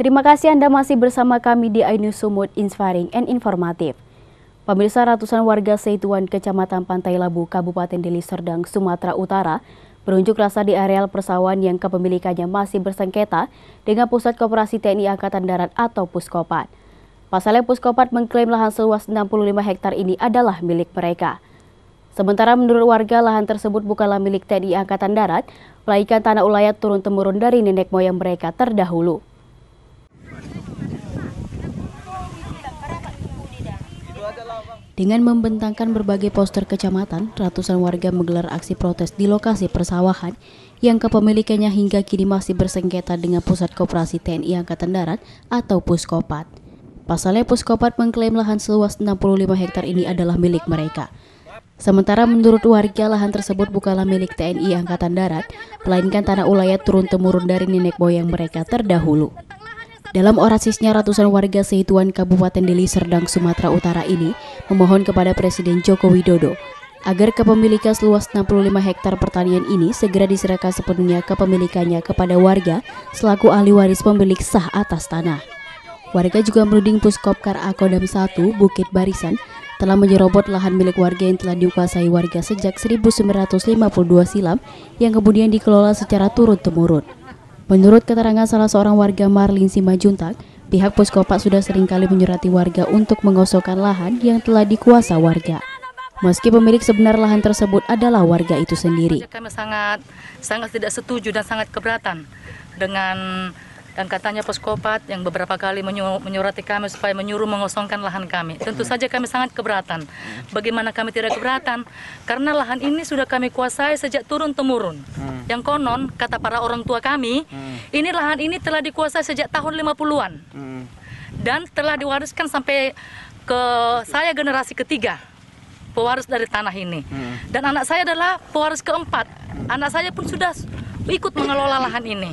Terima kasih Anda masih bersama kami di iNews Sumut, Inspiring and Informatif. Pemirsa, ratusan warga Seituan, Kecamatan Pantai Labu, Kabupaten Deli Serdang, Sumatera Utara, berunjuk rasa di areal persawahan yang kepemilikannya masih bersengketa dengan Pusat Koperasi TNI Angkatan Darat atau Puskopat. Pasalnya Puskopat mengklaim lahan seluas 65 hektar ini adalah milik mereka. Sementara menurut warga, lahan tersebut bukanlah milik TNI Angkatan Darat, melainkan tanah ulayat turun-temurun dari nenek moyang mereka terdahulu. Dengan membentangkan berbagai poster kecamatan, ratusan warga menggelar aksi protes di lokasi persawahan yang kepemilikannya hingga kini masih bersengketa dengan Pusat Koperasi TNI Angkatan Darat atau Puskopat. Pasalnya Puskopat mengklaim lahan seluas 65 hektar ini adalah milik mereka. Sementara menurut warga, lahan tersebut bukanlah milik TNI Angkatan Darat, melainkan tanah ulayat turun-temurun dari nenek moyang mereka terdahulu. Dalam orasisnya, ratusan warga Seituan Kabupaten Deli Serdang, Sumatera Utara ini memohon kepada Presiden Joko Widodo agar kepemilikan seluas 65 hektar pertanian ini segera diserahkan sepenuhnya kepemilikannya kepada warga selaku ahli waris pemilik sah atas tanah. Warga juga menuding Puskopkar Akodam 1 Bukit Barisan telah menyerobot lahan milik warga yang telah dikuasai warga sejak 1952 silam yang kemudian dikelola secara turun-temurun. Menurut keterangan salah seorang warga Marlin Simajuntak, pihak Puskopat sudah seringkali menyurati warga untuk mengosongkan lahan yang telah dikuasa warga. Meski pemilik sebenar lahan tersebut adalah warga itu sendiri. Kami sangat tidak setuju dan sangat keberatan dan katanya Puskopat yang beberapa kali menyurati kami supaya menyuruh mengosongkan lahan kami. Tentu saja kami sangat keberatan. Bagaimana kami tidak keberatan? Karena lahan ini sudah kami kuasai sejak turun-temurun. Yang konon, kata para orang tua kami, ini lahan ini telah dikuasai sejak tahun 50-an. Dan telah diwariskan sampai ke saya generasi ketiga, pewaris dari tanah ini. Dan anak saya adalah pewaris keempat. Anak saya pun sudah ikut mengelola lahan ini.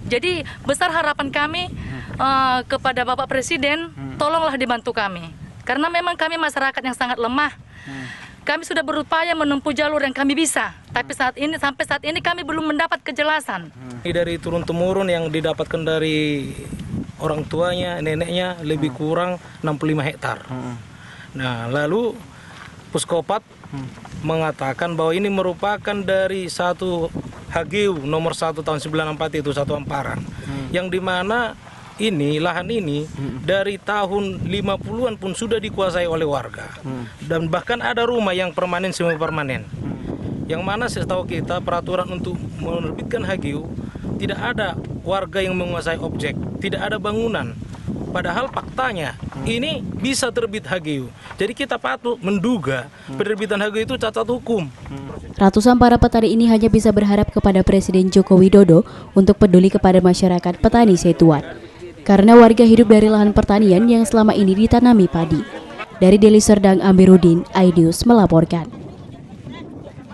Jadi besar harapan kami kepada Bapak Presiden, tolonglah dibantu kami. Karena memang kami masyarakat yang sangat lemah. Kami sudah berupaya menempuh jalur yang kami bisa, tapi sampai saat ini kami belum mendapat kejelasan. Dari turun-temurun yang didapatkan dari orang tuanya, neneknya lebih kurang 65 hektar. Nah, lalu Puskopat mengatakan bahwa ini merupakan dari satu HGU nomor 1 tahun 94 itu, satu amparan. Yang dimana ini, lahan ini dari tahun 50-an pun sudah dikuasai oleh warga. Dan bahkan ada rumah yang permanen, semi permanen. Yang mana setahu kita peraturan untuk menerbitkan HGU tidak ada warga yang menguasai objek, tidak ada bangunan. Padahal faktanya ini bisa terbit HGU. Jadi kita patut menduga penerbitan HGU itu cacat hukum. Ratusan para petani ini hanya bisa berharap kepada Presiden Joko Widodo untuk peduli kepada masyarakat petani Seituan. Karena warga hidup dari lahan pertanian yang selama ini ditanami padi. Dari Deli Serdang, Amiruddin, iNews melaporkan.